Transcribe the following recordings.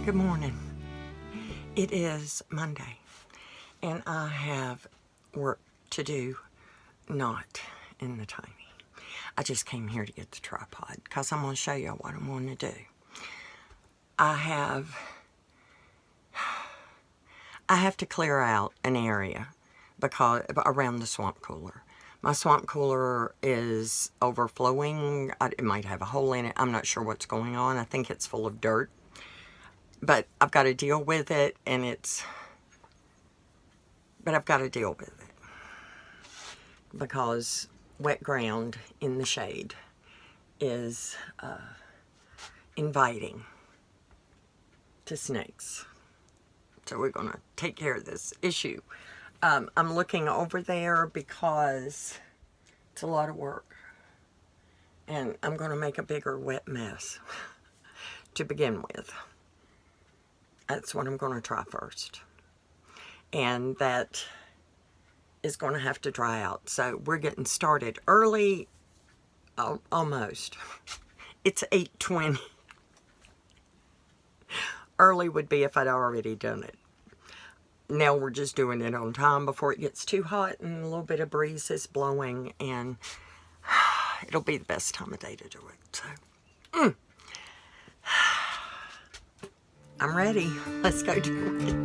Good morning. It is Monday, and I have work to do, not in the tiny. I just came here to get the tripod because I'm going to show you what I'm going to do. I have to clear out an area because around the swamp cooler. My swamp cooler is overflowing. It might have a hole in it. I'm not sure what's going on. I think it's full of dirt. But I've got to deal with it, but I've got to deal with it because wet ground in the shade is inviting to snakes. So we're going to take care of this issue. I'm looking over there because it's a lot of work, and I'm going to make a bigger wet mess to begin with. That's what I'm going to try first. And that is going to have to dry out. So we're getting started early, almost. It's 8:20. Early would be if I'd already done it. Now we're just doing it on time before it gets too hot and a little bit of breeze is blowing, and it'll be the best time of day to do it. So, I'm ready. Let's go do it.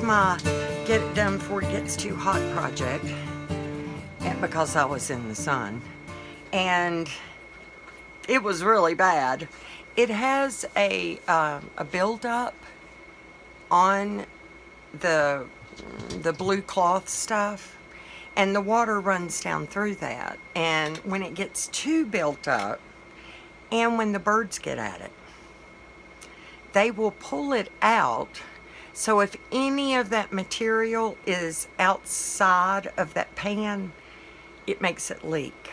My get it done before it gets too hot project, and because I was in the sun, and it was really bad. It has a buildup on the blue cloth stuff, and the water runs down through that, and when it gets too built up, and when the birds get at it, they will pull it out. So if any of that material is outside of that pan, it makes it leak.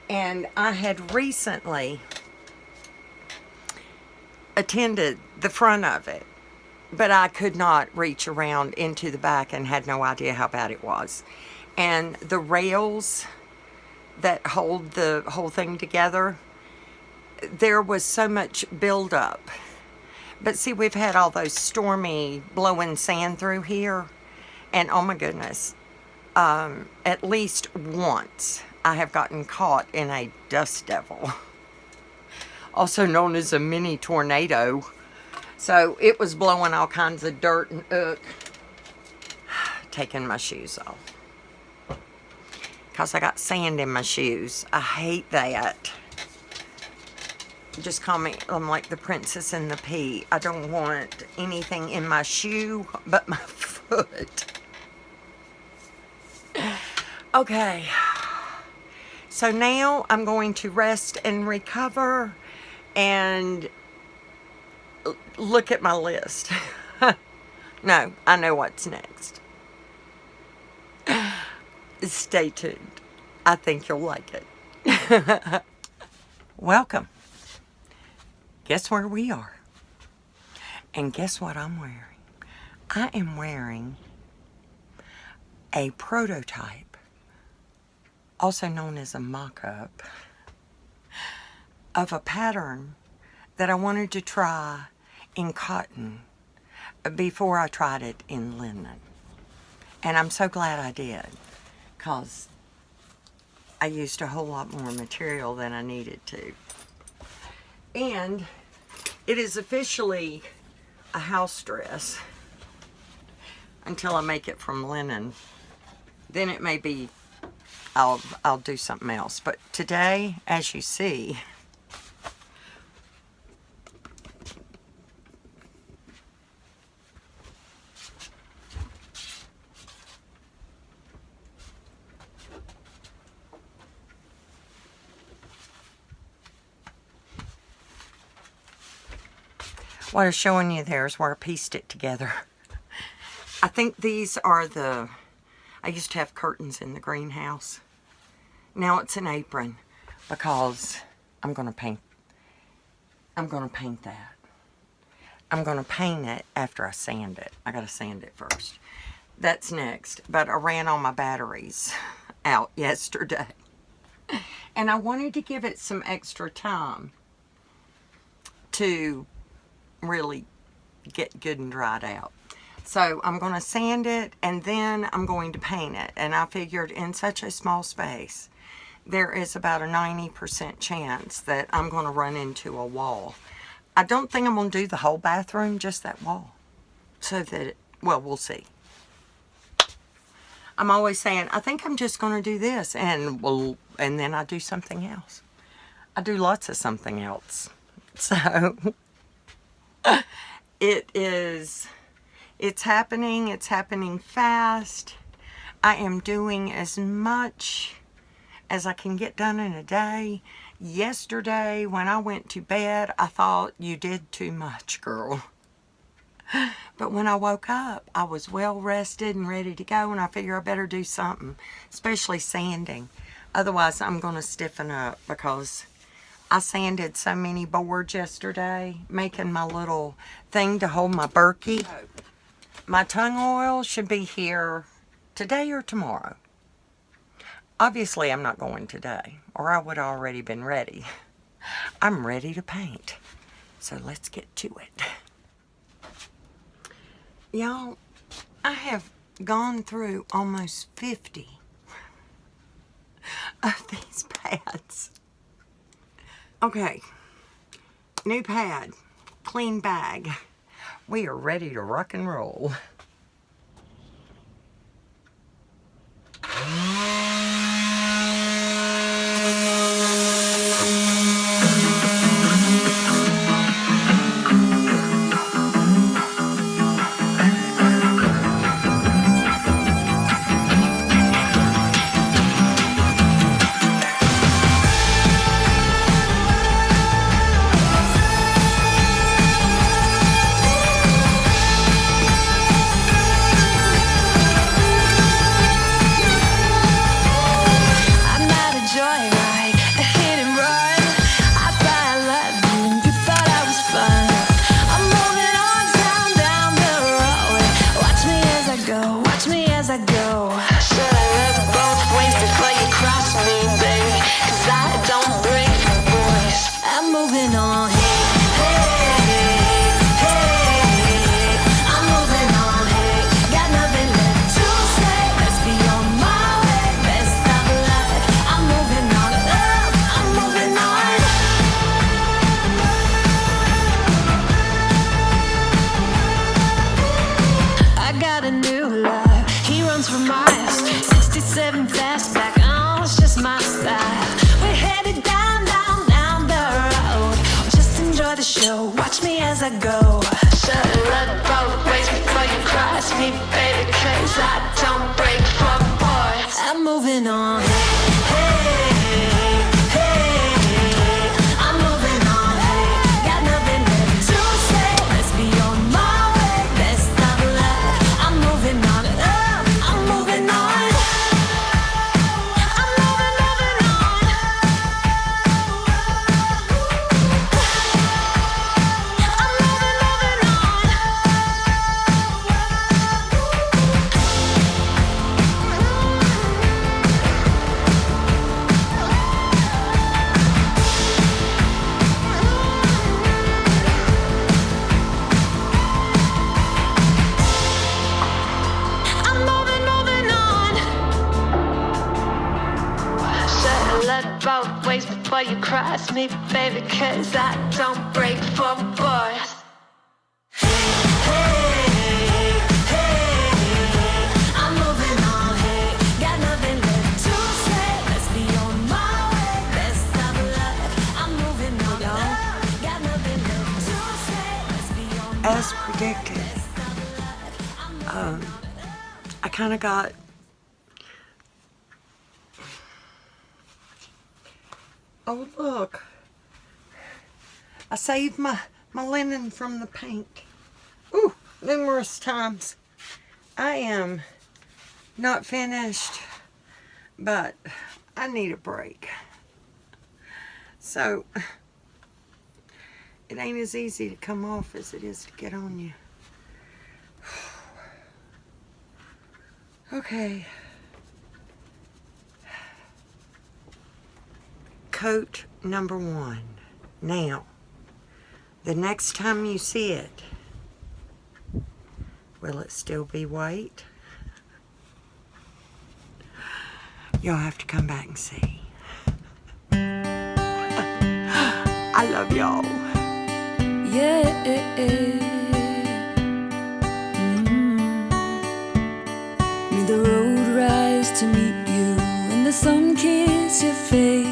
And I had recently attended the front of it, but I could not reach around into the back and had no idea how bad it was. And the rails that hold the whole thing together, there was so much buildup. But see, we've had all those stormy blowing sand through here, and oh my goodness, at least once I have gotten caught in a dust devil, also known as a mini tornado. So it was blowing all kinds of dirt and taking my shoes off because I got sand in my shoes. I hate that. Just call me, I'm like the princess and the pea. I don't want anything in my shoe but my foot. Okay, so now I'm going to rest and recover and look at my list. No, I know what's next. Stay tuned. I think you'll like it. Welcome. Guess where we are? And guess what I'm wearing? I am wearing a prototype, also known as a mock-up, of a pattern that I wanted to try in cotton before I tried it in linen. And I'm so glad I did, because I used a whole lot more material than I needed to. And it is officially a house dress until I make it from linen. Then it may be, I'll do something else. But today, as you see, what I'm showing you there is where I pieced it together. I think these are I used to have curtains in the greenhouse. Now it's an apron because I'm going to paint that. I'm going to paint it after I sand it. I got to sand it first. That's next. But I ran all my batteries out yesterday. And I wanted to give it some extra time to really get good and dried out. So I'm going to sand it and then I'm going to paint it. And I figured in such a small space, there is about a 90% chance that I'm going to run into a wall. I don't think I'm going to do the whole bathroom, just that wall. So that, well, we'll see. I'm always saying, I think I'm just going to do this. And then I do something else. I do lots of something else. So it's happening fast. I am doing as much as I can get done in a day. Yesterday, when I went to bed, I thought, you did too much, girl. But when I woke up, I was well rested and ready to go, and I figure I better do something, especially sanding. Otherwise, I'm going to stiffen up because I sanded so many boards yesterday, making my little thing to hold my Berkey. My tung oil should be here today or tomorrow. Obviously, I'm not going today, or I would have already been ready. I'm ready to paint. So let's get to it. Y'all, I have gone through almost 50 of these pads. Okay, new pad, clean bag. We are ready to rock and roll. I go. Should I look both ways before you cross me, baby? 'Cause I don't break for boys. I'm moving on. Fastback, oh, it's just my style. We're headed down, down, down the road. Just enjoy the show, watch me as I go. Should've looked both ways before you cross me, baby, 'cause I don't break for boys. I'm moving on. Both ways before you cross me, baby, 'cause I don't break for boys. I'm moving on, hey, got nothing left to say. Let's be on my way, best of luck. I'm moving on, got nothing left to say. Let's be on my way. As predicted, I kind of got oh, look. I saved my linen from the paint. Ooh, numerous times. I am not finished, but I need a break. So, it ain't as easy to come off as it is to get on you. Okay. Coat number 1. Now, the next time you see it, will it still be white? You'll have to come back and see. I love y'all. Yeah. May the road rise to meet you and the sun kiss your face.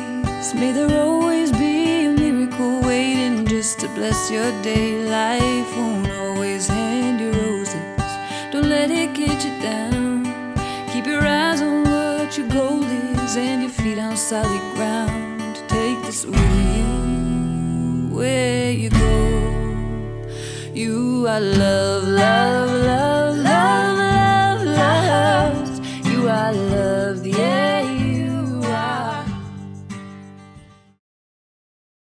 May there always be a miracle waiting just to bless your day. Life won't always hand you roses. Don't let it get you down. Keep your eyes on what your goal is and your feet on solid ground. Take this with you where you go. You are love, love, love.